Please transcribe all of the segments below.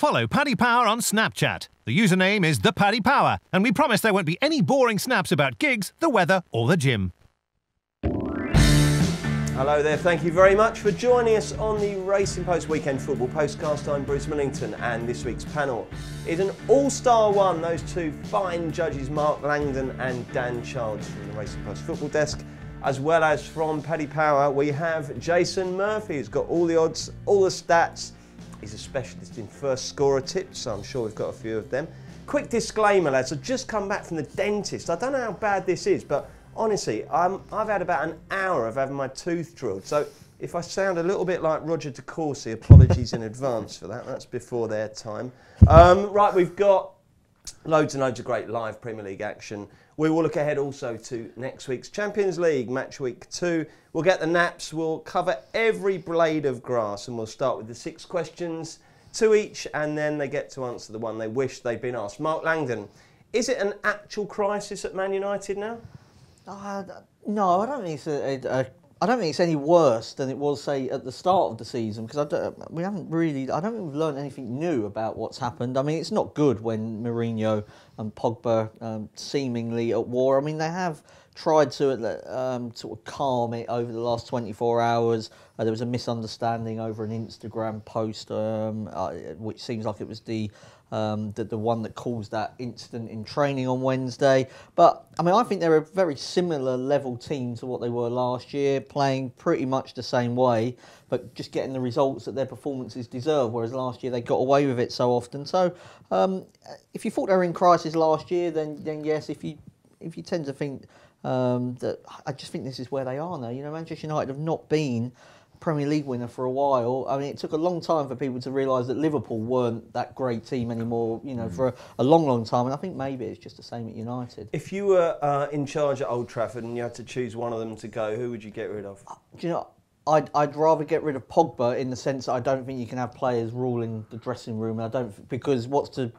Follow Paddy Power on Snapchat. The username is @ThePaddyPower, and we promise there won't be any boring snaps about gigs, the weather or the gym. Hello there, thank you very much for joining us on the Racing Post Weekend Football Postcast. I'm Bruce Millington, and this week's panel is an all-star one. Those two fine judges, Mark Langdon and Dan Childs from the Racing Post Football Desk, as well as from Paddy Power, we have Jason Murphy, who's got all the odds, all the stats. He's a specialist in first scorer tips, so I'm sure we've got a few of them. Quick disclaimer, lads, I've just come back from the dentist. I don't know how bad this is, but honestly, I've had about an hour of having my tooth drilled. So if I sound a little bit like Roger de Courcy, apologies in advance for that. That's before their time. Right, we've got loads and loads of great live Premier League action. We will look ahead also to next week's Champions League, match week 2. We'll get the naps, we'll cover every blade of grass, and we'll start with the 6 questions, 2 each, and then they get to answer the one they wish they'd been asked. Mark Langdon, is it an actual crisis at Man United now? No, I don't think I don't think it's any worse than it was, say, at the start of the season, because I don't think we've learned anything new about what's happened. I mean, it's not good when Mourinho and Pogba seemingly at war. I mean, they have tried to sort of calm it over the last 24 hours. There was a misunderstanding over an Instagram post, which seems like it was the one that caused that incident in training on Wednesday. But, I mean, I think they're a very similar level team to what they were last year, playing pretty much the same way, but just getting the results that their performances deserve, whereas last year they got away with it so often. So, if you thought they were in crisis last year, then yes, if you tend to think that, I just think this is where they are now. You know, Manchester United have not been Premier League winner for a while. I mean, it took a long time for people to realise that Liverpool weren't that great team anymore, you know, for a long, long time. And I think maybe it's just the same at United. If you were in charge at Old Trafford and you had to choose one of them to go, who would you get rid of? Do you know, I'd rather get rid of Pogba, in the sense that I don't think you can have players ruling the dressing room. And because what's to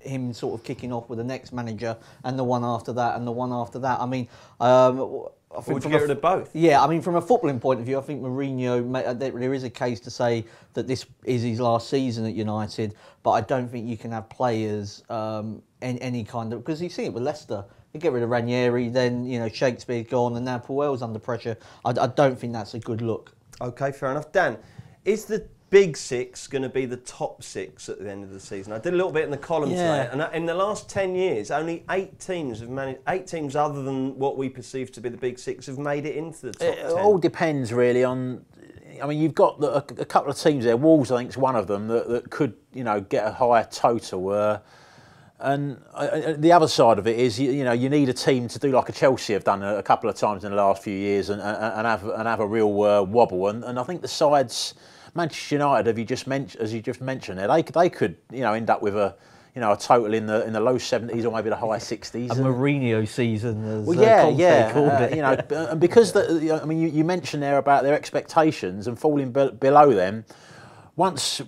him sort of kicking off with the next manager and the one after that and the one after that. I mean, I think would you get rid of both? Yeah, I mean, from a footballing point of view, I think Mourinho, there is a case to say that this is his last season at United, but I don't think you can have players any kind of, because you see it with Leicester. You get rid of Ranieri, then, you know, Shakespeare's gone, and now Puel's under pressure. I don't think that's a good look. OK, fair enough. Dan, is the Big Six going to be the top 6 at the end of the season? I did a little bit in the column today, and in the last 10 years, only 8 teams have managed. 8 teams other than what we perceive to be the Big Six have made it into the top 10. It all depends really on. I mean, you've got a couple of teams there. Wolves, I think, is one of them that could, you know, get a higher total. And the other side of it is, you know, you need a team to do like a Chelsea have done a couple of times in the last few years and have a real wobble. And I think the sides. Manchester United, as you just mentioned, they could, you know, end up with a total in the low 70s or maybe the high 60s. A Mourinho season, as called it. You know, and because I mean, you mentioned there about their expectations and falling below them. Once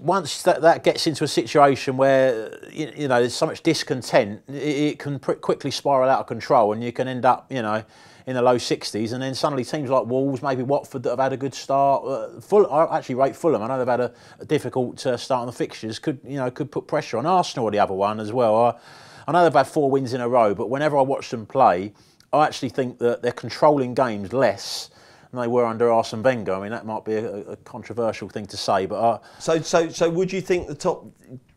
that gets into a situation where you know there's so much discontent, it can quickly spiral out of control, and you can end up, you know, in the low 60s, and then suddenly teams like Wolves, maybe Watford that have had a good start. I actually rate Fulham. I know they've had a difficult start on the fixtures. Could put pressure on Arsenal, or the other one as well. I know they've had 4 wins in a row, but whenever I watch them play, I actually think that they're controlling games less than they were under Arsene Wenger. I mean, that might be a controversial thing to say, but so would you think the top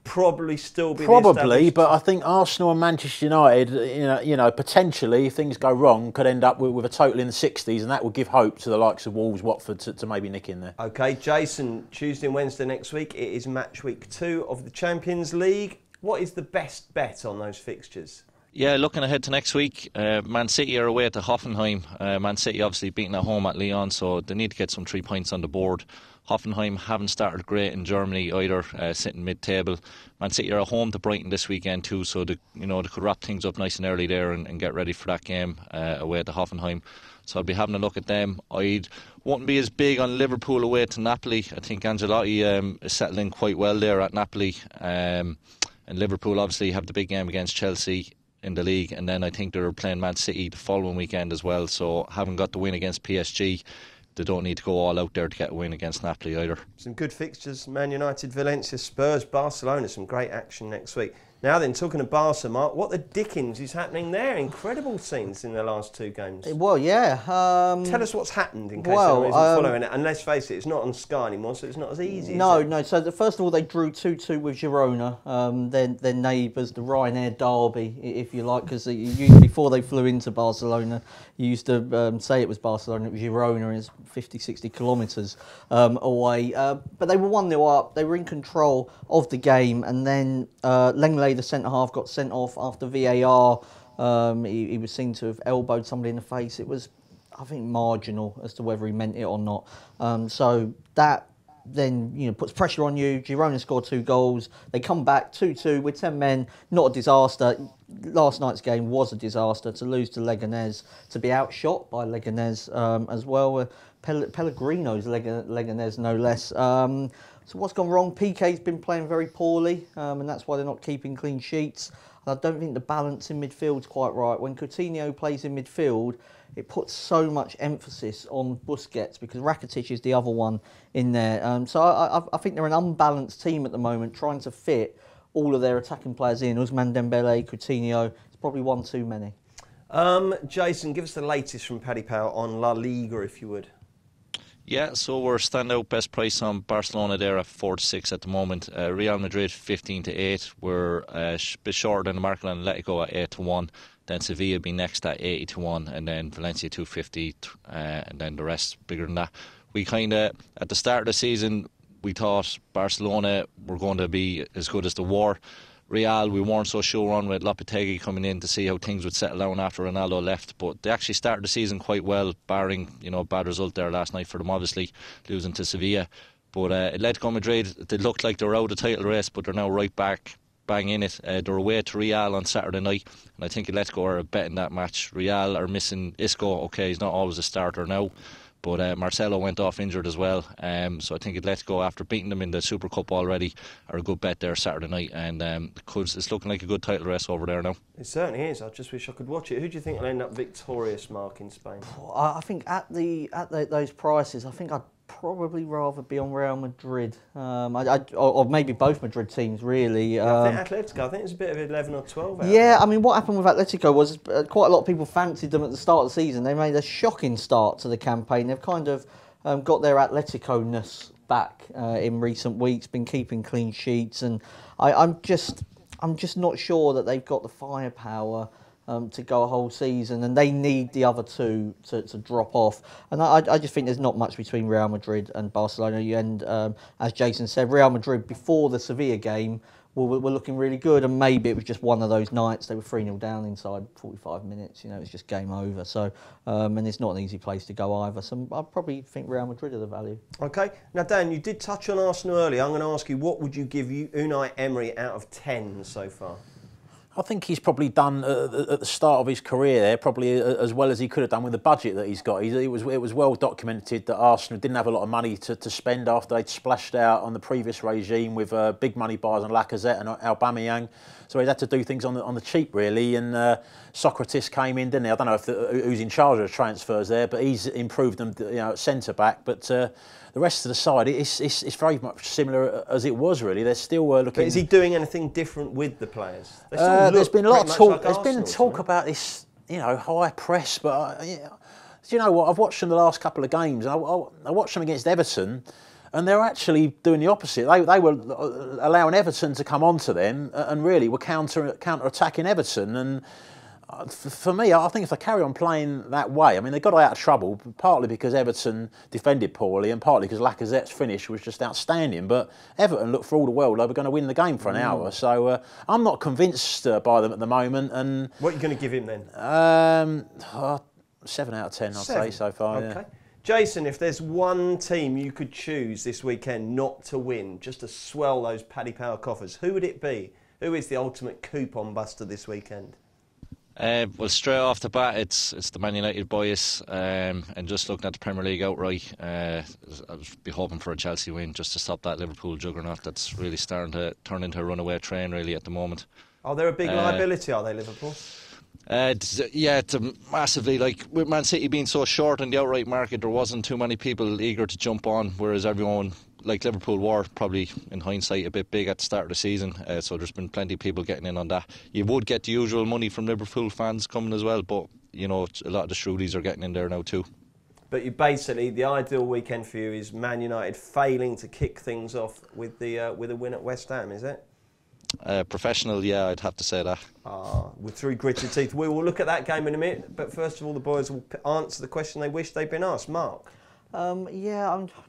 probably still be probably, but I think Arsenal and Manchester United, you know, potentially if things go wrong, could end up with a total in the 60s, and that would give hope to the likes of Wolves, Watford to maybe nick in there. OK, Jason, Tuesday and Wednesday next week, it is match week 2 of the Champions League. What is the best bet on those fixtures? Yeah, looking ahead to next week, Man City are away to Hoffenheim. Man City obviously beaten at home at Lyon, so they need to get some 3 points on the board. Hoffenheim haven't started great in Germany either, sitting mid-table. Man City are at home to Brighton this weekend too, so they could wrap things up nice and early there and get ready for that game away to Hoffenheim. So I'll be having a look at them. I wouldn't be as big on Liverpool away to Napoli. I think Ancelotti is settled in quite well there at Napoli. And Liverpool obviously have the big game against Chelsea in the league, and then I think they're playing Man City the following weekend as well. So having got the win against PSG, they don't need to go all out there to get a win against Napoli either. Some good fixtures: Man United, Valencia, Spurs, Barcelona. Some great action next week. Now then, talking of Barca, Mark, what the dickens is happening there? Incredible scenes in the last 2 games. Well, yeah. Tell us what's happened in case anyone isn't following it. And let's face it, it's not on Sky anymore, so it's not as easy. No. So first of all, they drew 2-2 with Girona, their neighbours, the Ryanair derby, if you like, because before they flew into Barcelona, you used to say it was Barcelona, it was Girona, and it's 50, 60 kilometres away. But they were 1-0 up. They were in control of the game, and then Lenglet, the centre-half, got sent off after VAR. He was seen to have elbowed somebody in the face. It was, I think, marginal as to whether he meant it or not. So that then puts pressure on you. Girona scored 2 goals. They come back 2-2 with 10 men. Not a disaster. Last night's game was a disaster. To lose to Leganés, to be outshot by Leganés as well. Pellegrino's Leganés, no less. So what's gone wrong? Piqué's been playing very poorly, and that's why they're not keeping clean sheets. And I don't think the balance in midfield's quite right. When Coutinho plays in midfield, it puts so much emphasis on Busquets because Rakitic is the other one in there. So I think they're an unbalanced team at the moment, trying to fit all of their attacking players in. Ousmane Dembele, Coutinho, it's probably one too many. Jason, give us the latest from Paddy Power on La Liga, if you would. Yeah, so we're standout best price on Barcelona there at 4-6 at the moment. Real Madrid 15-8. We're a bit shorter than the market on Atletico at 8-1. Then Sevilla be next at 80-1, and then Valencia 250, and then the rest bigger than that. We kind of at the start of the season we thought Barcelona were going to be as good as the war. Real, we weren't so sure on with Lopetegui coming in to see how things would settle down after Ronaldo left, but they actually started the season quite well, barring a bad result there last night for them, obviously losing to Sevilla. But Atletico Madrid, they looked like they were out of the title race, but they're now right back, bang in it. They're away to Real on Saturday night, and I think Atletico are betting that match. Real are missing Isco. Okay, he's not always a starter now, but Marcelo went off injured as well. So I think Atletico, after beating them in the Super Cup already, are a good bet there Saturday night, and it's looking like a good title race over there now. It certainly is. I just wish I could watch it. Who do you think will end up victorious, Mark, in Spain? I think at those prices, I think I'd probably rather be on Real Madrid, or maybe both Madrid teams, really. I think Atletico, I think it's a bit of 11 or 12 out Yeah, there. I mean, what happened with Atletico was quite a lot of people fancied them at the start of the season. They made a shocking start to the campaign. They've kind of got their Atletico-ness back in recent weeks, been keeping clean sheets, and I'm just not sure that they've got the firepower to go a whole season, and they need the other two to drop off. And I just think there's not much between Real Madrid and Barcelona. And as Jason said, Real Madrid before the Sevilla game were looking really good, and maybe it was just one of those nights they were 3-0 down inside 45 minutes. It was just game over. So and it's not an easy place to go either. So I probably think Real Madrid are the value. Okay. Now, Dan, you did touch on Arsenal earlier. I'm going to ask you, what would you give Unai Emery out of 10 so far? I think he's probably done at the start of his career there probably as well as he could have done with the budget that he's got. It was well documented that Arsenal didn't have a lot of money to spend after they'd splashed out on the previous regime with big money buyers on Lacazette and Aubameyang. So he had to do things on the cheap, really. And Socrates came in, didn't he? I don't know who's in charge of the transfers there, but he's improved them, at centre back. But the rest of the side, it's very much similar as it was, really. They're still looking. But is he doing anything different with the players? There's been a lot of talk. There's been talk about this, high press. But do you know what? I've watched them the last couple of games, and I watched them against Everton. And they're actually doing the opposite. They were allowing Everton to come onto them and really were counter-attacking Everton. And for me, I think if they carry on playing that way, I mean, they got out of trouble, partly because Everton defended poorly and partly because Lacazette's finish was just outstanding. But Everton looked for all the world they were going to win the game for an hour. So I'm not convinced by them at the moment. And what are you going to give him then? 7 out of 10, I'd say so far. Okay. Yeah. Jason, if there's one team you could choose this weekend not to win, just to swell those Paddy Power coffers, who would it be? Who is the ultimate coupon buster this weekend? Well, straight off the bat, it's the Man United boys, and just looking at the Premier League outright, I'd be hoping for a Chelsea win just to stop that Liverpool juggernaut that's really starting to turn into a runaway train really at the moment. Are they a big liability, are they, Liverpool? Massively. Like with Man City being so short on the outright market, there wasn't too many people eager to jump on, whereas everyone, like Liverpool, were probably in hindsight a bit big at the start of the season, so there's been plenty of people getting in on that. You would get the usual money from Liverpool fans coming as well, but a lot of the Shrewies are getting in there now too. But you basically, the ideal weekend for you is Man United failing to kick things off with a win at West Ham, is it? Professional, yeah, I'd have to say that. With through gritted teeth. We will look at that game in a minute, but first of all, the boys will answer the question they wish they'd been asked. Mark? I'm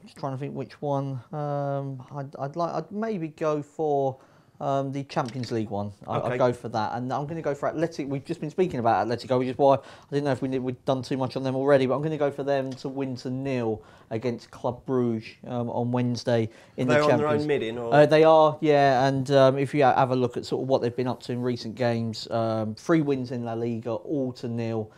just trying to think which one. I'd maybe go for the Champions League one. I'd go for that, and I'm going to go for Athletic. We've just been speaking about Atletico, which is why I didn't know if we'd done too much on them already, but I'm going to go for them to win to 0 against Club Brugge on Wednesday in the Champions. They're on their own midding? Or? They are, yeah, and if you have a look at sort of what they've been up to in recent games, 3 wins in La Liga, all to 0.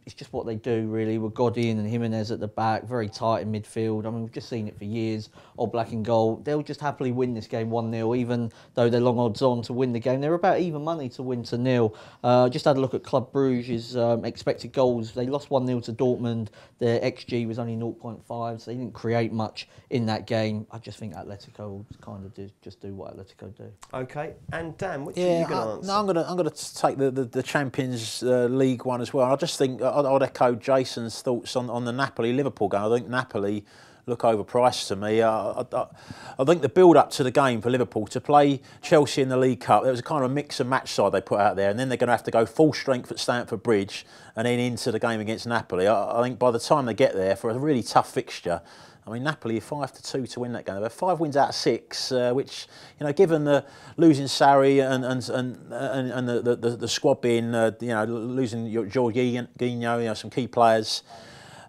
It's just what they do, really, with Godin and Jimenez at the back, very tight in midfield. I mean, we've just seen it for years. All black and gold. They'll just happily win this game 1-0, even though they're long odds on to win the game. They're about even money to win to 0. Just had a look at Club Brugge's expected goals. They lost 1-0 to Dortmund. Their XG was only 0.5, so they didn't create much in that game. I just think Atletico will kind of do what Atletico do. Okay, and Dan, which are you going to answer? No, I'm going to take the Champions League one as well. I just think I'd echo Jason's thoughts on the Napoli-Liverpool game. I think Napoli look overpriced to me. I think the build-up to the game for Liverpool, to play Chelsea in the League Cup, there was a kind of mix and match side they put out there, and then they're going to have to go full strength at Stamford Bridge and then into the game against Napoli. I think by the time they get there, for a really tough fixture, I mean, Napoli are 5-2 to win that game. They've had 5 wins out of 6, which, given the losing Sarri and the squad being, losing Jorginho, some key players,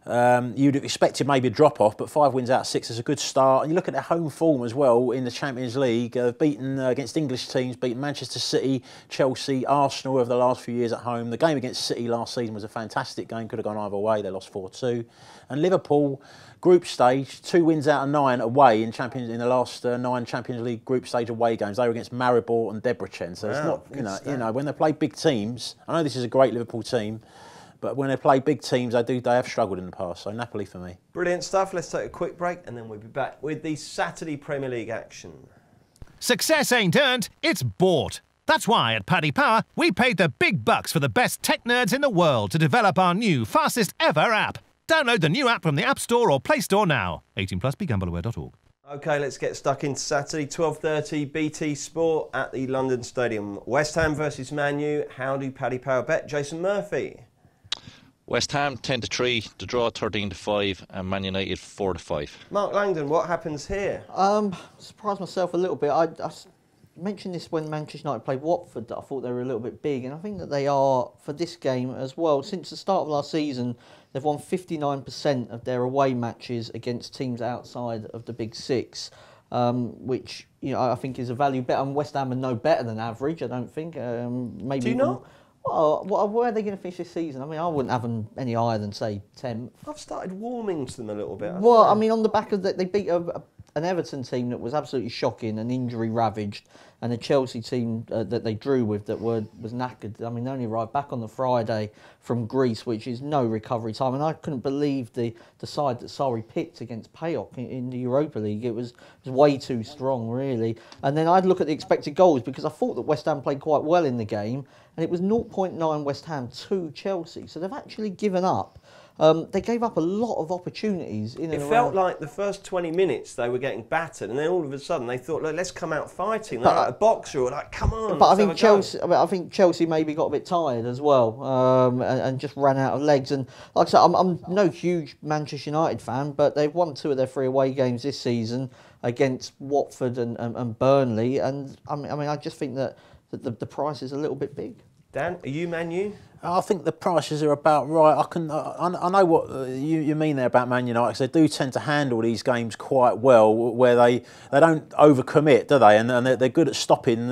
you'd have expected maybe a drop-off, but 5 wins out of 6 is a good start. And you look at their home form as well in the Champions League. Beaten against English teams, beaten Manchester City, Chelsea, Arsenal over the last few years at home. The game against City last season was a fantastic game, could have gone either way. They lost 4-2. And Liverpool, group stage, 2 wins out of 9 away in the last 9 Champions League group stage away games. They were against Maribor and Debrecen. So it's not, when they play big teams, I know this is a great Liverpool team, but when they play big teams, they have struggled in the past. So Napoli for me. Brilliant stuff. Let's take a quick break and then we'll be back with the Saturday Premier League action. Success ain't earned, it's bought. That's why at Paddy Power, we paid the big bucks for the best tech nerds in the world to develop our new, fastest ever app. Download the new app from the App Store or Play Store now. 18+, begambleaware.org. OK, let's get stuck into Saturday, 12:30 BT Sport at the London Stadium. West Ham versus Man U. How do Paddy Power bet? Jason Murphy. West Ham 10-3, the draw 13-5, and Man United 4-5. Mark Langdon, what happens here? Surprised myself a little bit. I mentioned this when Manchester United played Watford, that I thought they were a little bit big, and I think that they are for this game as well. Since the start of last season, they've won 59% of their away matches against teams outside of the Big Six, which I think is a value bet. And West Ham are no better than average, I don't think. Maybe. Do you not? Well, where are they going to finish this season? I mean, I wouldn't have them any higher than, say, 10th. I've started warming to them a little bit. I mean, on the back of that, they beat an Everton team that was absolutely shocking and injury ravaged, and a Chelsea team that they drew with that was knackered. I mean, they only arrived back on the Friday from Greece, which is no recovery time. And I couldn't believe the side that Sarri picked against PAOK in the Europa League. It was way too strong, really. And then I'd look at the expected goals, because I thought that West Ham played quite well in the game, and it was 0.9 West Ham to Chelsea. So they've actually given up. They gave up a lot of opportunities in and around. It felt like the first 20 minutes they were getting battered, and then all of a sudden they thought, look, let's come out fighting. They're like a boxer, or like, come on. But I think Chelsea maybe got a bit tired as well, and just ran out of legs. And like I said, I'm no huge Manchester United fan, but they've won 2 of their 3 away games this season against Watford and Burnley. And I mean, I just think that the price is a little bit big. Dan, are you Man U? I think the prices are about right. I know what you mean there about Man United, because they do tend to handle these games quite well, where they don't overcommit, do they? And they're good at stopping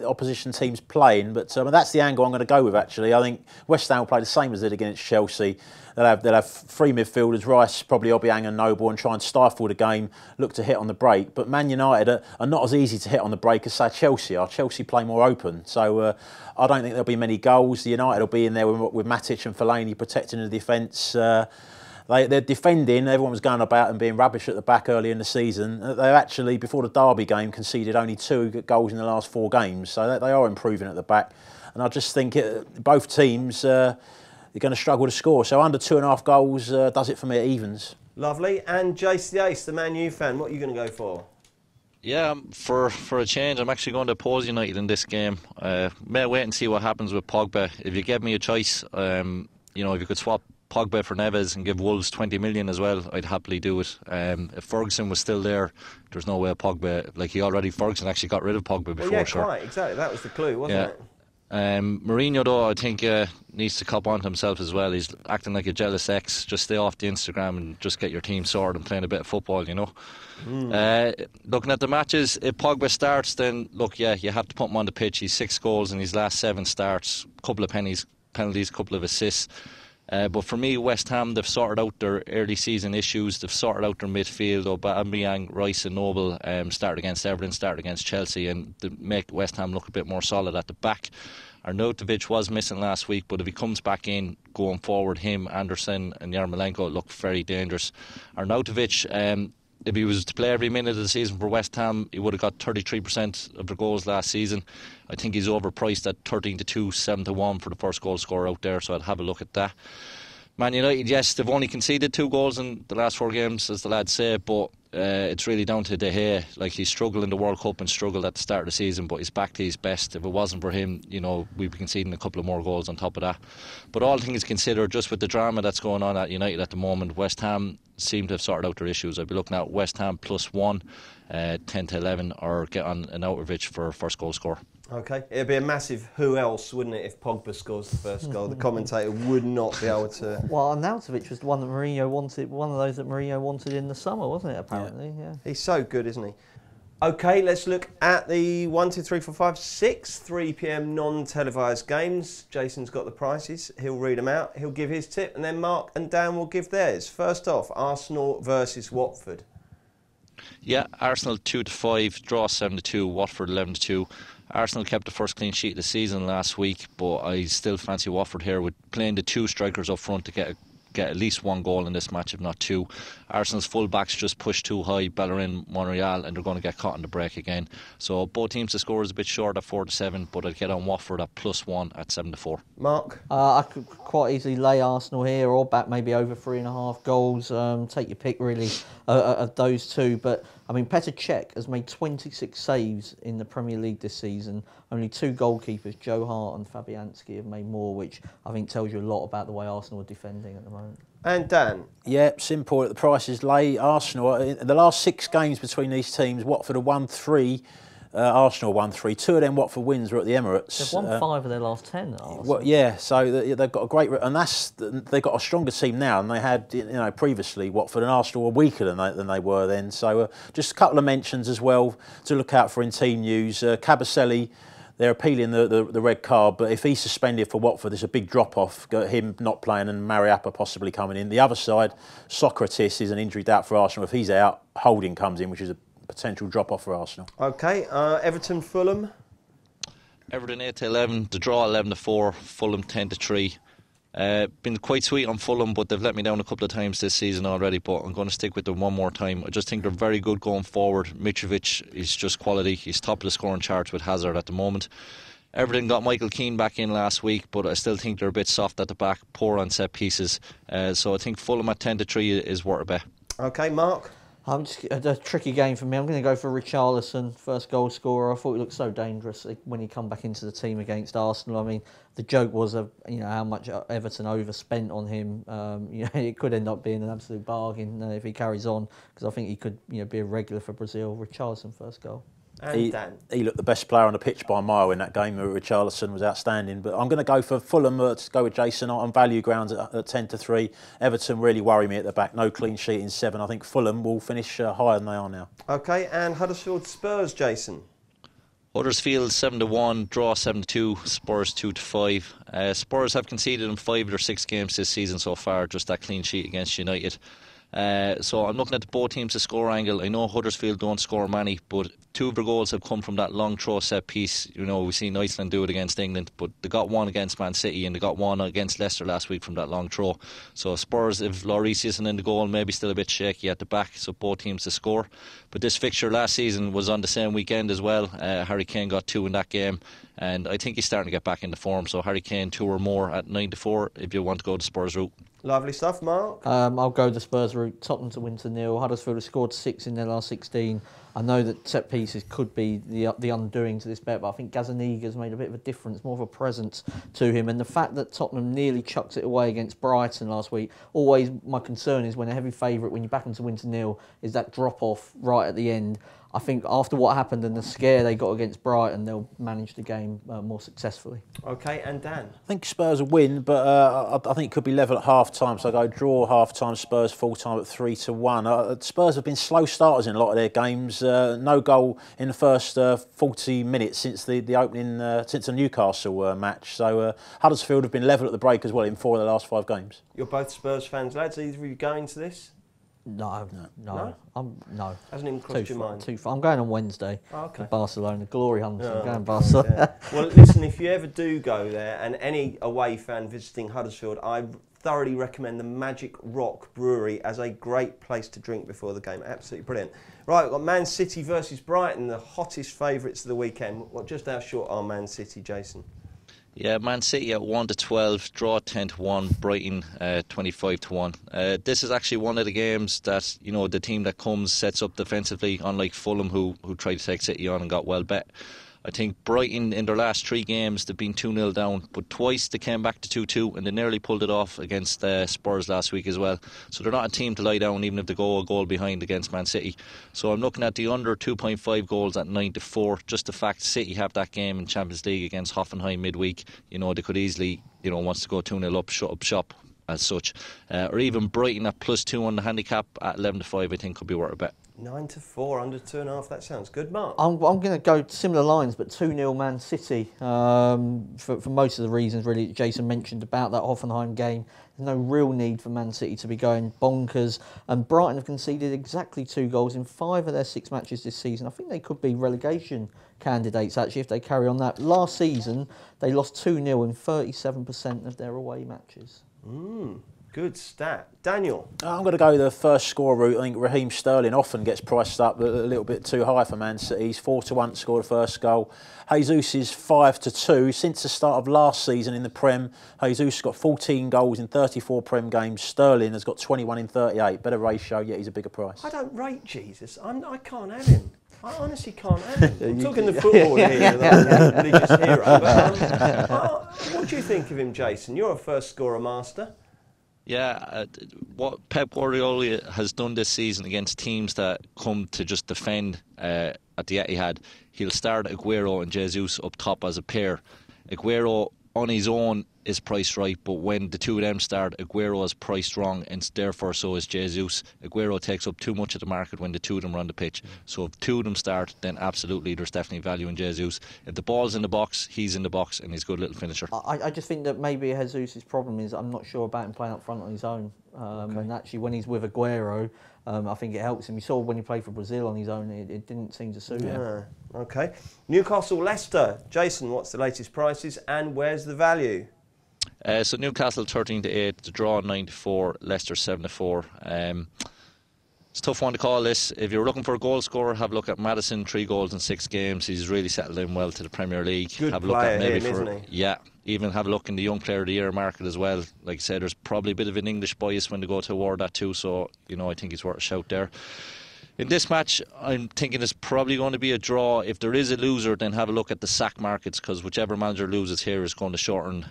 opposition teams playing. But that's the angle I'm going to go with, actually. I think West Ham will play the same as they did against Chelsea. They'll have 3 midfielders, Rice, probably Obiang and Noble, and try and stifle the game, look to hit on the break. But Man United are not as easy to hit on the break as, say, Chelsea are. Chelsea play more open. So I don't think there'll be many goals. The United will be in there with Matic and Fellaini protecting the defence. They're defending. Everyone was going about and being rubbish at the back early in the season. They actually, before the Derby game, conceded only 2 goals in the last 4 games. So they are improving at the back. And I just think both teams are going to struggle to score. So under 2.5 goals does it for me at evens. Lovely. And Jace the Ace, the Man U fan, what are you going to go for? Yeah, for a change, I'm actually going to oppose United in this game. May wait and see what happens with Pogba. If you give me a choice, if you could swap Pogba for Neves and give Wolves 20 million as well, I'd happily do it. If Ferguson was still there's no way Pogba, Ferguson actually got rid of Pogba before. Well, yeah, sure. quite, exactly. That was the clue, wasn't it? Mourinho, though, I think needs to cop on to himself as well. He's acting like a jealous ex. Just stay off the Instagram and just get your team sorted and playing a bit of football, Looking at the matches, if Pogba starts, then you have to put him on the pitch. He's 6 goals in his last 7 starts, a couple of penalties, a couple of assists. But for me, West Ham, they've sorted out their early season issues. They've sorted out their midfield. Aubameyang, Rice and Noble started against Everton, started against Chelsea, and they make West Ham look a bit more solid at the back. Arnautovic was missing last week, but if he comes back in going forward, him, Anderson and Yarmolenko look very dangerous. Arnautovic, if he was to play every minute of the season for West Ham, he would have got 33% of their goals last season. I think he's overpriced at 13-2, 7-1 for the first goal scorer out there, so I'd have a look at that. Man United, yes, they've only conceded 2 goals in the last 4 games, as the lads say, but it's really down to De Gea. He struggled in the World Cup and struggled at the start of the season, but he's back to his best. If it wasn't for him, we'd be conceding a couple of more goals on top of that. But all things considered, just with the drama that's going on at United at the moment, West Ham seem to have sorted out their issues. I'd be looking at West Ham +1, 10-11, or get on Arnautovic for first goal score. Okay, it'd be a massive who else, wouldn't it, if Pogba scores the first goal? The commentator would not be able to... Well, Arnautovic was the one that Mourinho wanted, one of those that Mourinho wanted in the summer, wasn't it, apparently? Yeah. He's so good, isn't he? Okay, let's look at the 1, 2, 3, 4, 5, 6 3 p.m. non-televised games. Jason's got the prices. He'll read them out. He'll give his tip, and then Mark and Dan will give theirs. First off, Arsenal versus Watford. Yeah, Arsenal 2-5, draw 7-2, Watford 11-2. Arsenal kept the first clean sheet of the season last week, but I still fancy Watford here with playing the 2 strikers up front to get at least 1 goal in this match, if not 2. Arsenal's full-backs just pushed too high, Bellerin, Monreal, and they're going to get caught in the break again. So both teams to score is a bit short at 4-7, but I'd get on Watford at +1 at 7-4. Mark? I could quite easily lay Arsenal here, or back maybe over 3.5 goals. Take your pick, really, of those 2. But, I mean, Petr Cech has made 26 saves in the Premier League this season. Only 2 goalkeepers, Joe Hart and Fabianski, have made more, which I think tells you a lot about the way Arsenal are defending at the moment. And Dan? Yeah, simple. The prices lay. Arsenal, in the last 6 games between these teams, Watford have won 3, Arsenal won 3. 2 of them Watford wins were at the Emirates. They've won 5 of their last 10. Well, yeah, so they've got a great, and they've got a stronger team now than they had, previously. Watford and Arsenal were weaker than they were then. So just a couple of mentions as well to look out for in team news. Kabasele, they're appealing the red card, but if he's suspended for Watford, there's a big drop-off, him not playing and Mariappa possibly coming in. The other side, Socrates is an injury doubt for Arsenal. If he's out, Holding comes in, which is a potential drop-off for Arsenal. Okay, Everton, Fulham. Everton 8-11, the draw 11-4, Fulham 10-3. Been quite sweet on Fulham, but they've let me down a couple of times this season already, but I'm going to stick with them one more time. I just think they're very good going forward. Mitrovic is just quality. He's top of the scoring charts with Hazard at the moment. Everton got Michael Keane back in last week, but I still think they're a bit soft at the back, poor on set pieces. So I think Fulham at 10-3 is worth a bet. Okay, Mark? A tricky game for me. I'm going to go for Richarlison, first goal scorer. I thought he looked so dangerous when he come back into the team against Arsenal. I mean, the joke was how much Everton overspent on him. It could end up being an absolute bargain if he carries on, because I think he could be a regular for Brazil. Richarlison, first goal. And Dan? He looked the best player on the pitch by a mile in that game. Richarlison was outstanding. But I'm going to go for Fulham, to go with Jason on value grounds at 10-3. Everton really worry me at the back. No clean sheet in 7. I think Fulham will finish higher than they are now. Okay, and Huddersfield Spurs, Jason? Huddersfield 7-1, draw 7-2, Spurs 2-5. Spurs have conceded in 5 of their 6 games this season so far, just that clean sheet against United. So I'm looking at both teams to score angle. I know Huddersfield don't score many, but 2 of their goals have come from that long throw set piece. You know, we've seen Iceland do it against England, but they got one against Man City and they got one against Leicester last week from that long throw. So Spurs, if Lloris isn't in the goal, maybe still a bit shaky at the back, so both teams to score. But this fixture last season was on the same weekend as well. Harry Kane got 2 in that game, and I think he's starting to get back into form. So Harry Kane 2 or more at 9-4 if you want to go the Spurs route. Lovely stuff, Mark. I'll go the Spurs route. Tottenham to win 0. Huddersfield have scored 6 in their last 16. I know that set pieces could be the undoing to this bet, but I think Gazaniga's made a bit of a difference, more of a presence to him. And the fact that Tottenham nearly chucked it away against Brighton last week, always my concern is when a heavy favourite, when you back them to win 0, is that drop-off right at the end. I think after what happened and the scare they got against Brighton, they'll manage the game more successfully. OK, and Dan? I think Spurs will win, but I think it could be level at half-time, so I go draw half-time, Spurs full-time at 3-1. Spurs have been slow starters in a lot of their games. No goal in the first 40 minutes since the opening, since the Newcastle match. So Huddersfield have been level at the break as well in 4 of the last 5 games. You're both Spurs fans, lads. Are either of you going to this? No. No? Hasn't even crossed your mind? I'm going on Wednesday. Oh, okay. To Barcelona, glory hunting. Oh, Going Barcelona. Yeah. Well, listen, if you ever do go there, and any away fan visiting Huddersfield, I thoroughly recommend the Magic Rock Brewery as a great place to drink before the game. Absolutely brilliant. Right, we've got Man City versus Brighton, the hottest favourites of the weekend. Just how short are Man City, Jason? Yeah, Man City at 1-12, draw 10-1, Brighton 25-1. This is actually one of the games that, you know, the team that comes sets up defensively, unlike Fulham who tried to take City on and got well bet. I think Brighton in their last 3 games they've been 2-0 down, but twice they came back to 2-2 and they nearly pulled it off against Spurs last week as well. So they're not a team to lie down even if they go a goal behind against Man City. So I'm looking at the under 2.5 goals at 9-4. Just the fact City have that game in Champions League against Hoffenheim midweek, you know, they could easily, you know, once to go 2-0 up, shut up shop as such. Or even Brighton at +2 on the handicap at 11-5 I think could be worth a bet. 9-4, under 2.5. That sounds good, Mark. I'm going to go similar lines, but 2-0 Man City for most of the reasons really Jason mentioned about that Hoffenheim game. There's no real need for Man City to be going bonkers, and Brighton have conceded exactly 2 goals in 5 of their 6 matches this season. I think they could be relegation candidates actually if they carry on that. Last season they lost 2-0 in 37% of their away matches. Good stat. Daniel? I'm going to go the first score route. I think Raheem Sterling often gets priced up a little bit too high for Man City. He's 4-1 to score the first goal. Jesus is 5-2. Since the start of last season in the Prem, Jesus has got 14 goals in 34 Prem games. Sterling has got 21 in 38. Better ratio, yet he's a bigger price. I don't rate Jesus. I can't have him. I honestly can't have him. I'm talking the football here, the religious hero. But, what do you think of him, Jason? You're a first scorer master. Yeah, what Pep Guardiola has done this season against teams that come to just defend at the Etihad, he'll start Aguero and Jesus up top as a pair. Aguero on his own is priced right, but when the two of them start, Aguero is priced wrong, and therefore so is Jesus. Aguero takes up too much of the market when the two of them are on the pitch. So if 2 of them start, then absolutely there's definitely value in Jesus. If the ball's in the box, he's in the box, and he's a good little finisher. I just think that maybe Jesus' problem is I'm not sure about him playing up front on his own. And actually when he's with Aguero, I think it helps him. You saw when he played for Brazil on his own, it didn't seem to suit him. OK. Newcastle, Leicester. Jason, what's the latest prices and where's the value? So Newcastle 13-8, the draw 9-4, Leicester 7-4. It's a tough one to call this. If you're looking for a goal scorer, have a look at Maddison, 3 goals in 6 games. He's really settled in well to the Premier League. Good have a look at maybe isn't he? Yeah, even have a look in the Young Player of the Year market as well. Like I said, there's probably a bit of an English bias when they go to award that too. So you know, I think he's worth a shout there. In this match, I'm thinking it's probably going to be a draw. If there is a loser, then have a look at the sack markets, because whichever manager loses here is going to shorten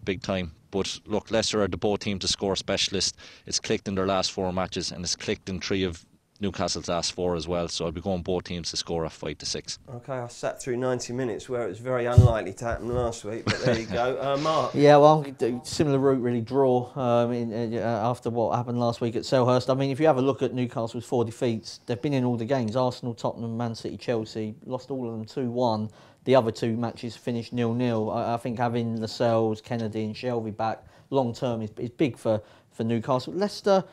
big time. But look, Leicester are the both team to score specialist. It's clicked in their last 4 matches, and it's clicked in 3 of Newcastle's last 4 as well. So I'll be going both teams to score at 5-6. OK, I sat through 90 minutes where it was very unlikely to happen last week, but there you go. Mark? Yeah, well, I'm going to do similar route, really, draw after what happened last week at Selhurst. I mean, if you have a look at Newcastle's 4 defeats, they've been in all the games. Arsenal, Tottenham, Man City, Chelsea, lost all of them 2-1. The other 2 matches finished 0-0. I think having Lascelles, Kennedy and Shelvey back long term is big for for Newcastle. Leicester,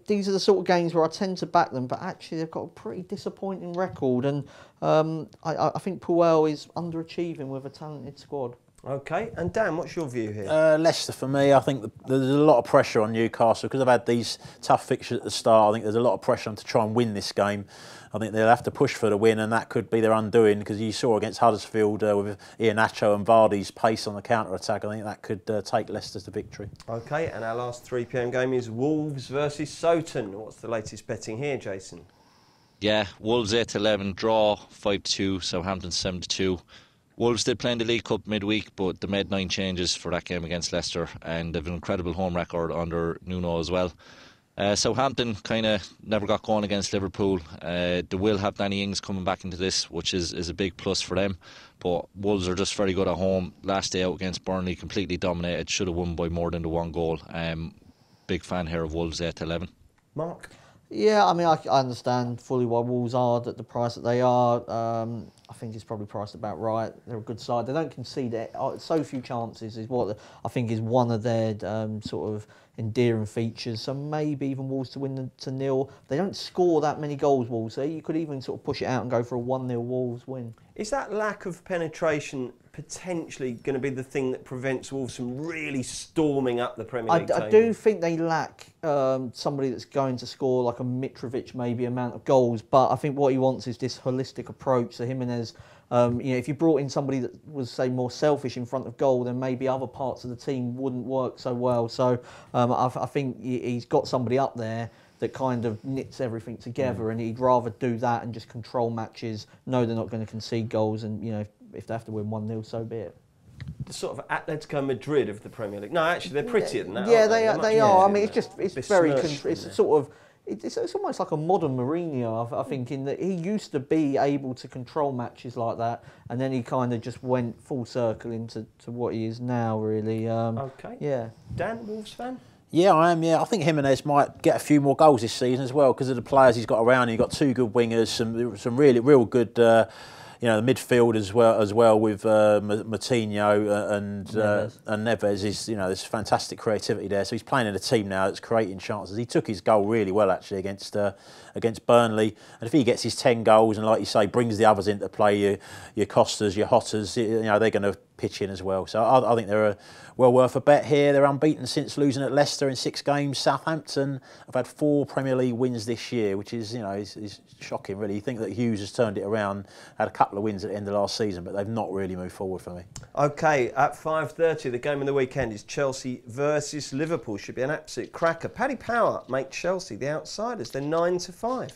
these are the sort of games where I tend to back them, but actually they've got a pretty disappointing record, and I think Puel is underachieving with a talented squad. Okay, and Dan, what's your view here? Leicester for me. I think there's a lot of pressure on Newcastle because they've had these tough fixtures at the start. I think there's a lot of pressure on to try and win this game. I think they'll have to push for the win, and that could be their undoing, because you saw against Huddersfield with Iheanacho and Vardy's pace on the counter-attack. I think that could take Leicester to victory. Okay, and our last 3 p.m. game is Wolves versus Soton. What's the latest betting here, Jason? Yeah, Wolves 8-11, draw 5-2, Southampton 7-2. Wolves did play in the League Cup midweek, but they made 9 changes for that game against Leicester, and they've an incredible home record under Nuno as well. Southampton kind of never got going against Liverpool. They will have Danny Ings coming back into this, which is a big plus for them. But Wolves are just very good at home. Last day out against Burnley, completely dominated. Should have won by more than the 1 goal. Big fan here of Wolves 8-11. Mark? Yeah, I mean, I understand fully why Wolves are at the price that they are. I think it's probably priced about right. They're a good side. They don't concede so few chances is what I think is one of their sort of endearing features. So maybe even Wolves to win to 0. They don't score that many goals, Wolves. So you could even sort of push it out and go for a 1-0 Wolves win. Is that lack of penetration potentially going to be the thing that prevents Wolves from really storming up the Premier League table? I do think they lack somebody that's going to score like a Mitrovic maybe amount of goals, but I think what he wants is this holistic approach. So Jimenez, if you brought in somebody that was, say, more selfish in front of goal, then maybe other parts of the team wouldn't work so well. So I think he's got somebody up there that kind of knits everything together, and he'd rather do that and just control matches, know they're not going to concede goals, and if they have to win 1-0, so be it. The sort of Atletico Madrid of the Premier League. No, actually, they're prettier than that. Yeah, aren't they are. I mean, it's it's sort of. It's almost like a modern Mourinho, I think, in that he used to be able to control matches like that, and then he kind of just went full circle into what he is now, really. Okay. Yeah. Dan, Wolves fan? Yeah, I am. Yeah, I think Jimenez might get a few more goals this season as well because of the players he's got around. He's got 2 good wingers, some real good. The midfield as well with Moutinho and Neves is there's fantastic creativity there. So he's playing in a team now that's creating chances. He took his goal really well actually against Burnley, and if he gets his 10 goals and, like you say, brings the others into play, your Costas, your Hotters, they're going to pitch in as well. So I think they're well worth a bet here. They're unbeaten since losing at Leicester in 6 games. Southampton have had 4 Premier League wins this year, which is is shocking really. You think that Hughes has turned it around, had a couple of wins at the end of last season, but they've not really moved forward for me. Okay, at 5:30, the game of the weekend is Chelsea versus Liverpool. Should be an absolute cracker. Paddy Power make Chelsea the outsiders. They're 9-5.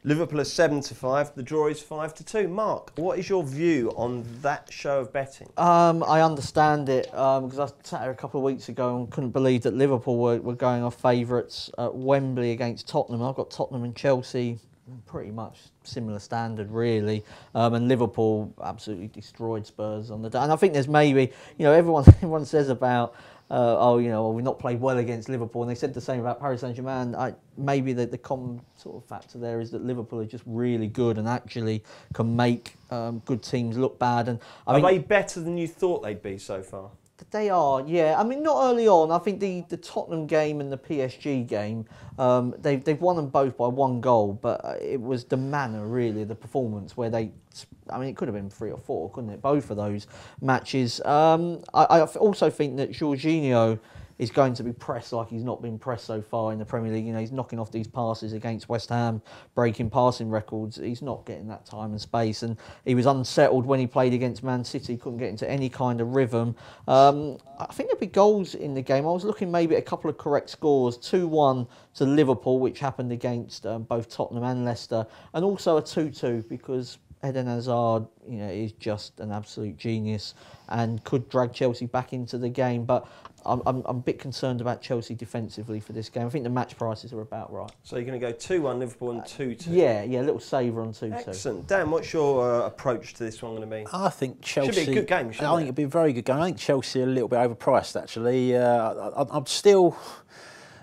Liverpool are 7-5. The draw is 5-2. Mark, what is your view on that show of betting? I understand it because I sat here a couple of weeks ago and couldn't believe that Liverpool were going off favourites at Wembley against Tottenham. I've got Tottenham and Chelsea pretty much similar standard, really. And Liverpool absolutely destroyed Spurs on the day. And I think there's maybe, everyone says about, we've not played well against Liverpool, and they said the same about Paris Saint-Germain. Maybe the common sort of factor there is that Liverpool are just really good and actually can make good teams look bad. And are they better than you thought they'd be so far? They are, yeah. I mean, not early on. I think the Tottenham game and the PSG game, they've won them both by 1 goal, but it was the manner, really, the performance where it could have been 3 or 4, couldn't it? Both of those matches. I also think that Jorginho is going to be pressed like he's not been pressed so far in the Premier League. He's knocking off these passes against West Ham, breaking passing records. He's not getting that time and space, and he was unsettled when he played against Man City. Couldn't get into any kind of rhythm. I think there'll be goals in the game. I was looking maybe at a couple of correct scores. 2-1 to Liverpool, which happened against both Tottenham and Leicester, and also a 2-2 because Eden Hazard, is just an absolute genius and could drag Chelsea back into the game. But I'm a bit concerned about Chelsea defensively for this game. I think the match prices are about right. So you're going to go 2-1 Liverpool and 2-2? Yeah, a little saver on 2-2. Excellent. Dan, what's your approach to this one going to be? I think Chelsea... Should be a good game, shouldn't it? I think it'd be a very good game. I think Chelsea are a little bit overpriced, actually. I'm still...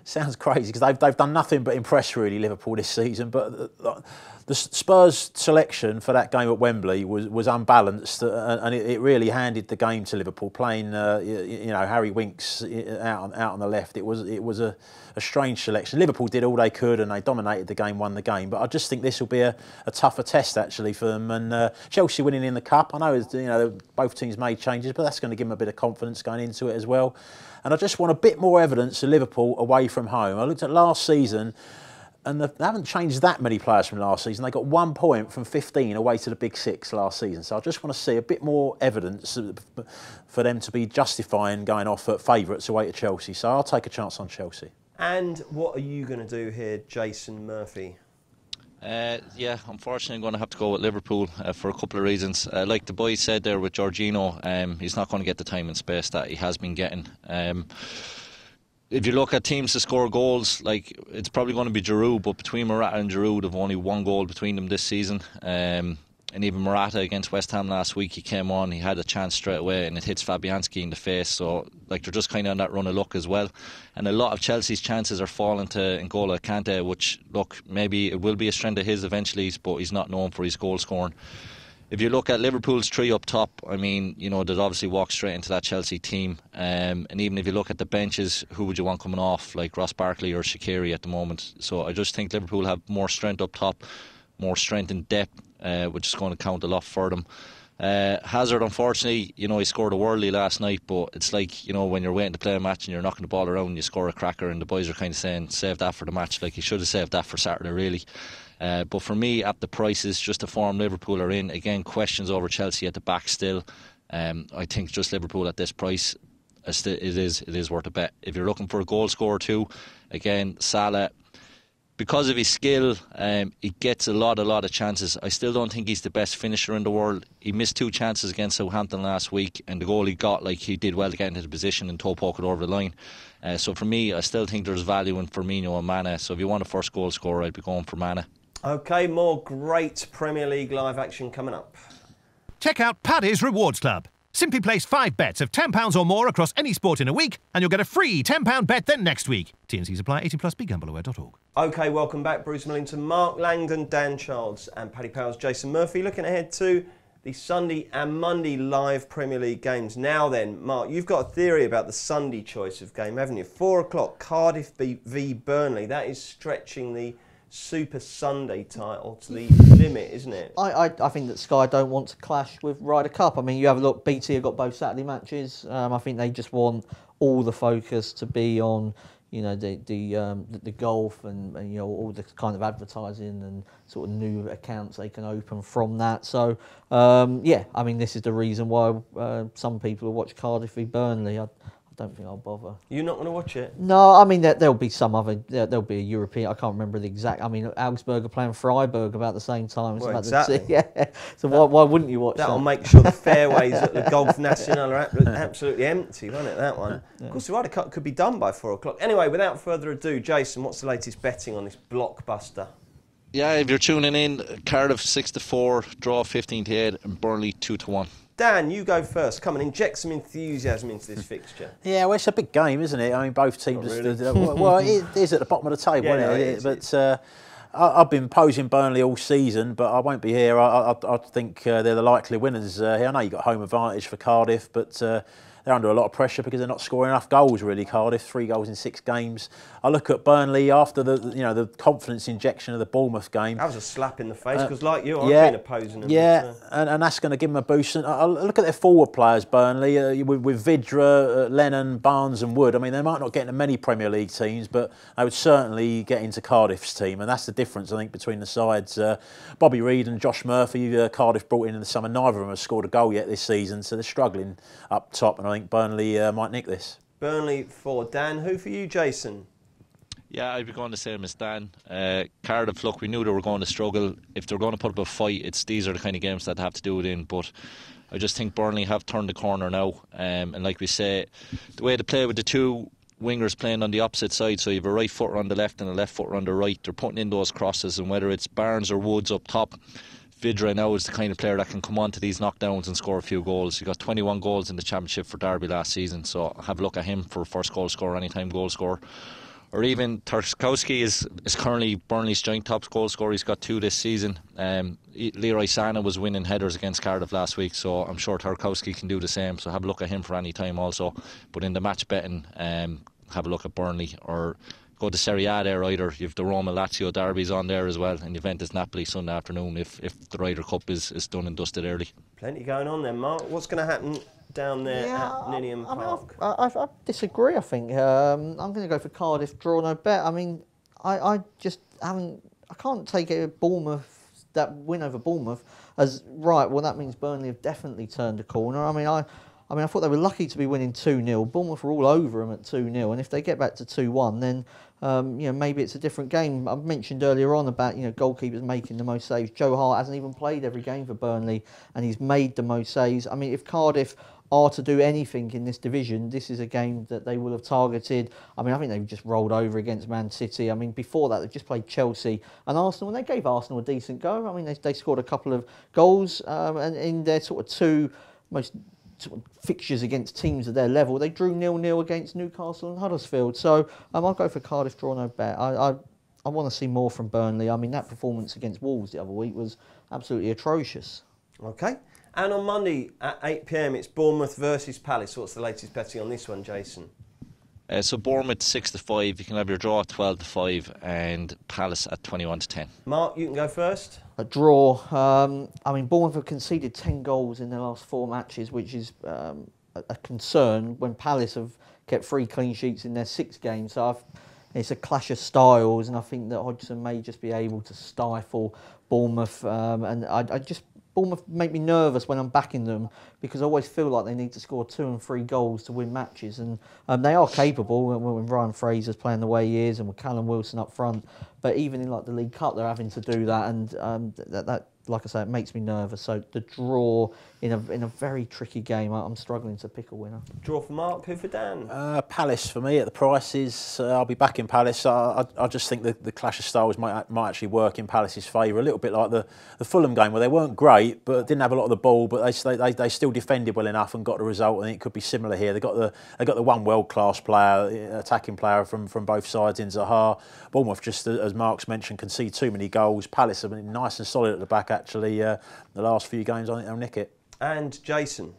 Sounds crazy because they've done nothing but impress, really, Liverpool this season. But the Spurs selection for that game at Wembley was unbalanced, and it really handed the game to Liverpool. Playing, Harry Winks out on the left, it was a strange selection. Liverpool did all they could, and they dominated the game, won the game. But I just think this will be a tougher test actually for them. And Chelsea winning in the cup, I know both teams made changes, but that's going to give them a bit of confidence going into it as well. And I just want a bit more evidence of Liverpool away from home. I looked at last season, and they haven't changed that many players from last season. They got 1 point from 15 away to the Big Six last season. So I just want to see a bit more evidence for them to be justifying going off at favourites away to Chelsea. So I'll take a chance on Chelsea. And what are you going to do here, Jason Murphy? Unfortunately I'm going to have to go with Liverpool for a couple of reasons. Like the boy said there with Jorginho, he's not going to get the time and space that he has been getting. If you look at teams to score goals, like it's probably going to be Giroud, but between Morata and Giroud, they've only 1 goal between them this season. And even Morata against West Ham last week, he came on, he had a chance straight away, and it hits Fabianski in the face. So like they're just kind of on that run of luck as well. And a lot of Chelsea's chances are falling to N'Golo Kante, which look, maybe it will be a strength of his eventually, but he's not known for his goal scoring. If you look at Liverpool's 3 up top, I mean, they'd obviously walk straight into that Chelsea team. And even if you look at the benches, who would you want coming off, like Ross Barkley or Shaqiri at the moment? So I just think Liverpool have more strength up top, more strength in depth, which is going to count a lot for them. Hazard, unfortunately, he scored a worldie last night, but it's like, when you're waiting to play a match and you're knocking the ball around and you score a cracker, and the boys are kind of saying, save that for the match. Like, he should have saved that for Saturday, really. But for me, at the prices, just the form Liverpool are in, again, questions over Chelsea at the back still. I think just Liverpool at this price, it is worth a bet. If you're looking for a goal scorer too, again, Salah, because of his skill, he gets a lot of chances. I still don't think he's the best finisher in the world. He missed 2 chances against Southampton last week, and the goal he got, he did well to get into the position and toe poke it over the line. So for me, I still think there's value in Firmino and Mane. So if you want a first goal scorer, I'd be going for Mane. OK, more great Premier League live action coming up. Check out Paddy's Rewards Club. Simply place 5 bets of £10 or more across any sport in a week, and you'll get a free £10 bet then next week. T&Cs apply. 18+. BeGambleAware.org. OK, welcome back. Bruce Millington, Mark Langdon, Dan Childs and Paddy Powers, Jason Murphy. Looking ahead to the Sunday and Monday live Premier League games. Now then, Mark, you've got a theory about the Sunday choice of game, haven't you? 4 o'clock, Cardiff v Burnley. That is stretching the Super Sunday title to the limit, isn't it? I think that Sky don't want to clash with Ryder Cup. I mean, you have a look, BT have got both Saturday matches. I think they just want all the focus to be on, the golf and all the kind of advertising and sort of new accounts they can open from that. So, I mean, this is the reason why some people will watch Cardiff v Burnley. I don't think I'll bother. You're not going to watch it? No, I mean, there'll be some other, there'll be a European, I can't remember the exact, I mean, Augsburg are playing Freiburg about the same time. Well, exactly. So why wouldn't you watch that? That'll make sure the fairways at the Golf National are absolutely empty, won't it, that one? Yeah. Of course, the Ryder Cup could be done by 4 o'clock. Anyway, without further ado, Jason, what's the latest betting on this blockbuster? Yeah, if you're tuning in, Cardiff 6-4, draw 15-8, and Burnley 2-1. Dan, you go first. Come and inject some enthusiasm into this fixture. Yeah, well, it's a big game, isn't it? I mean, both teams... Really. Well, it is at the bottom of the table, isn't it? But I've been posing Burnley all season, but I won't be here. I think they're the likely winners here. I know you've got home advantage for Cardiff, but they're under a lot of pressure because they're not scoring enough goals, really, Cardiff. 3 goals in 6 games. I look at Burnley after the confidence injection of the Bournemouth game. That was a slap in the face, because like you, I've been opposing them. Yeah, and that's going to give them a boost. And I look at their forward players, Burnley, with Vidra, Lennon, Barnes and Wood. I mean, they might not get into many Premier League teams, but they would certainly get into Cardiff's team. And that's the difference, I think, between the sides. Bobby Reid and Josh Murphy, Cardiff brought in the summer. Neither of them have scored a goal yet this season, so they're struggling up top. And I think Burnley might nick this. Burnley for Dan. Who for you, Jason? Yeah, I'd be going the same as Dan. Cardiff, look, we knew they were going to struggle. If they're going to put up a fight, these are the kind of games that they have to do it in. But I just think Burnley have turned the corner now. And like we say, the way they play with the 2 wingers playing on the opposite side, so you have a right footer on the left and a left footer on the right, they're putting in those crosses, and whether it's Barnes or Woods up top, Vidra now is the kind of player that can come on to these knockdowns and score a few goals. He got 21 goals in the Championship for Derby last season, so have a look at him for first goal scorer, anytime goal scorer. Or even Tarkowski is currently Burnley's joint top goal scorer. He's got 2 this season. Leroy Sané was winning headers against Cardiff last week, so I'm sure Tarkowski can do the same. So have a look at him for any time also. But in the match betting, have a look at Burnley, or go to Serie A there either. You've the Roma Lazio derbies on there as well, and Juventus Napoli Sunday afternoon if the Ryder Cup is done and dusted early. Plenty going on there, Mark. What's going to happen down there at Ninian Park? I disagree, I think. I'm going to go for Cardiff, draw no bet. I mean, I just haven't... I can't take it Bournemouth, that win over Bournemouth, as, right, well, that means Burnley have definitely turned a corner. I thought they were lucky to be winning 2-0. Bournemouth were all over them at 2-0, and if they get back to 2-1, then maybe it's a different game. I mentioned earlier on about goalkeepers making the most saves. Joe Hart hasn't even played every game for Burnley, and he's made the most saves. I mean, if Cardiff are to do anything in this division, this is a game that they will have targeted. I mean, I think they've just rolled over against Man City. I mean, before that, they just played Chelsea and Arsenal, and they gave Arsenal a decent go. I mean, they scored a couple of goals, and in their sort of 2 most fixtures against teams of their level, they drew 0-0 against Newcastle and Huddersfield. So I'll go for Cardiff, draw no bet. I want to see more from Burnley. I mean, that performance against Wolves the other week was absolutely atrocious. Okay. And on Monday at 8 p.m, it's Bournemouth versus Palace. What's the latest betting on this one, Jason? So Bournemouth 6-5. You can have your draw at 12-5, and Palace at 21-10. Mark, you can go first. A draw. I mean, Bournemouth have conceded 10 goals in their last 4 matches, which is a concern when Palace have kept 3 clean sheets in their 6 games. So it's a clash of styles, and I think that Hodgson may just be able to stifle Bournemouth. And Bournemouth make me nervous when I'm backing them, because I always feel like they need to score 2 and 3 goals to win matches, and they are capable when Ryan Fraser's playing the way he is and with Callum Wilson up front. But even in like the League Cup, they're having to do that, and that like I say, it makes me nervous. So the draw in a very tricky game, I'm struggling to pick a winner. Draw for Mark, who for Dan? Palace for me at the prices. I'll be back in Palace. I just think the clash of styles might actually work in Palace's favour. A little bit like the Fulham game, where they weren't great but didn't have a lot of the ball, but they still defended well enough and got the result. I think it could be similar here. They got the one world class player, attacking player from both sides in Zaha. Bournemouth, just as Mark's mentioned, concede too many goals. Palace have been nice and solid at the back actually. The last few games, I think they'll nick it. And Jason?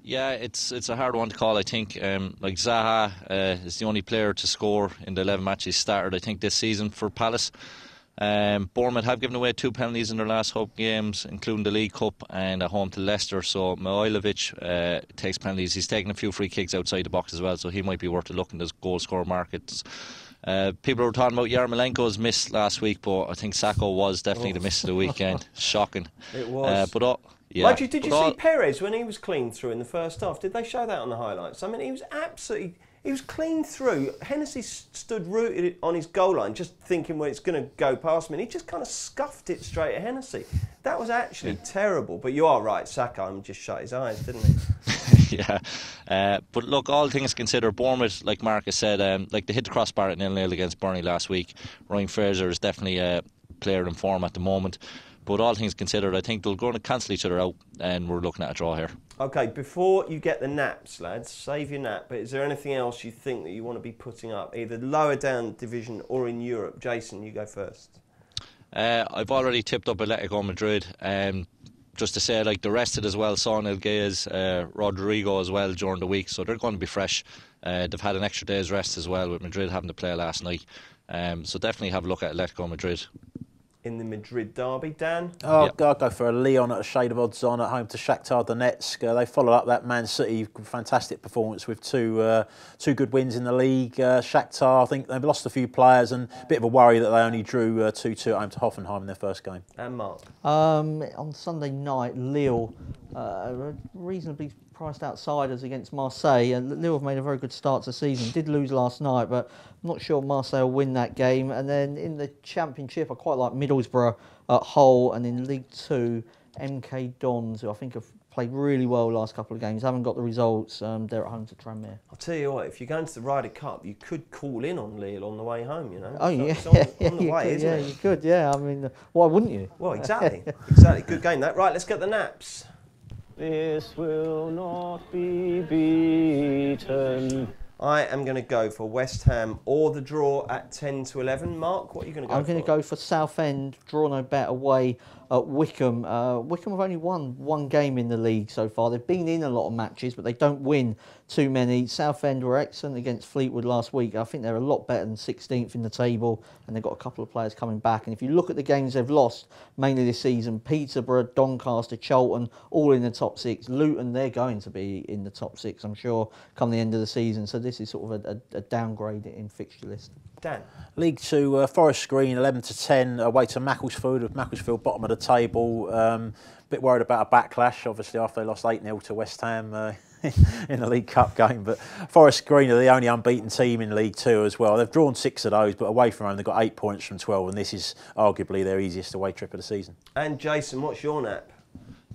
Yeah, it's a hard one to call, I think. Like Zaha is the only player to score in the 11 matches started, I think, this season for Palace. Bournemouth have given away 2 penalties in their last home games, including the League Cup and at home to Leicester. So Mihailovic takes penalties. He's taken a few free kicks outside the box as well, so he might be worth a look in those goal scorer markets. People were talking about Yarmolenko's miss last week, but I think Sacco was definitely the miss of the weekend. Shocking. It was. Did you see Perez when he was clean through in the first half? Did they show that on the highlights? I mean, he was clean through. Hennessy stood rooted on his goal line, just thinking, well, it's going to go past me. And he just kind of scuffed it straight at Hennessy. That was actually terrible. But you are right, Sacco just shut his eyes, didn't he? Yeah. But look, all things considered, Bournemouth, like Marcus said, they hit the crossbar at 0-0 against Burnley last week. Ryan Fraser is definitely a player in form at the moment. But all things considered, I think they're going to cancel each other out, and we're looking at a draw here. OK, before you get the naps, lads, save your nap, but is there anything else you think that you want to be putting up, either lower down division or in Europe? Jason, you go first. I've already tipped up Atletico Madrid. Just to say, like, the rested as well, Son Elguez, Rodrigo as well during the week, so they're going to be fresh. They've had an extra day's rest as well, with Madrid having to play last night. So definitely have a look at Atletico Madrid. In the Madrid derby, Dan? I'll go for a Lyon at a shade of odds on at home to Shakhtar Donetsk. They followed up that Man City fantastic performance with two good wins in the league. Shakhtar, I think they've lost a few players, and a bit of a worry that they only drew 2-2 at home to Hoffenheim in their first game. And Mark? On Sunday night, Lille, reasonably priced outsiders against Marseille, and Lille have made a very good start to the season. Did lose last night, but I'm not sure Marseille will win that game. And then in the Championship, I quite like Middlesbrough at Hull, and in League 2, MK Dons, who I think have played really well the last couple of games, haven't got the results. They're at home to Tranmere. I'll tell you what, if you're going to the Ryder Cup, you could call in on Lille on the way home, you know. Oh, yeah. It's on the way, isn't it? You could, yeah. I mean, why wouldn't you? Well, exactly. Exactly. Good game, that. Right, let's get the naps. This will not be beaten. I am going to go for West Ham or the draw at 10 to 11. Mark, what are you going to go for? I'm going to go for Southend, draw no bet away at Wickham. Wickham have only won one game in the league so far. They've been in a lot of matches, but they don't win too many. Southend were excellent against Fleetwood last week. I think they're a lot better than 16th in the table, and they've got a couple of players coming back. And if you look at the games they've lost, mainly this season, Peterborough, Doncaster, Charlton, all in the top 6. Luton, they're going to be in the top 6, I'm sure, come the end of the season. So this is sort of a downgrade in fixture list. Dan. League 2, Forest Green, 11 to 10, away to Macclesfield. Macclesfield, bottom of the table. Bit worried about a backlash, obviously, after they lost 8-0 to West Ham in the League Cup game. But Forest Green are the only unbeaten team in League 2 as well. They've drawn 6 of those, but away from home, they've got 8 points from 12, and this is arguably their easiest away trip of the season. And Jason, what's your nap?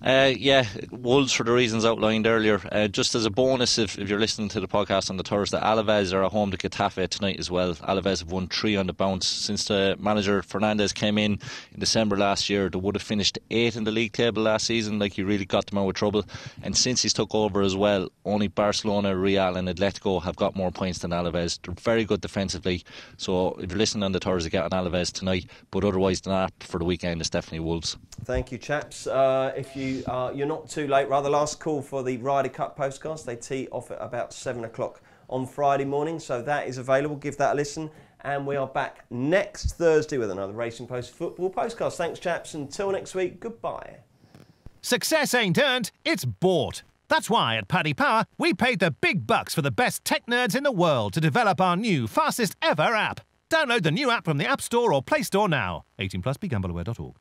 Yeah, Wolves for the reasons outlined earlier. Just as a bonus, if you're listening to the podcast on the Thursday, Alaves are at home to Getafe tonight as well. Alaves have won 3 on the bounce. Since the manager Fernandez came in December last year, they would have finished 8 in the league table last season. Like, he really got them out of trouble. And since he's took over as well, only Barcelona, Real and Atletico have got more points than Alaves. They're very good defensively. So if you're listening on the Thursday, get on Alaves tonight. But otherwise, the nap for the weekend is definitely Wolves. Thank you, chaps. If you're not too late, rather, last call for the Ryder Cup Postcast. They tee off at about 7 o'clock on Friday morning, so that is available. Give that a listen, and we are back next Thursday with another Racing Post Football Postcast. Thanks, chaps. Until next week, goodbye. Success ain't earned, it's bought. That's why at Paddy Power, we paid the big bucks for the best tech nerds in the world to develop our new, fastest ever app. Download the new app from the App Store or Play Store now. 18+, begambleaware.org.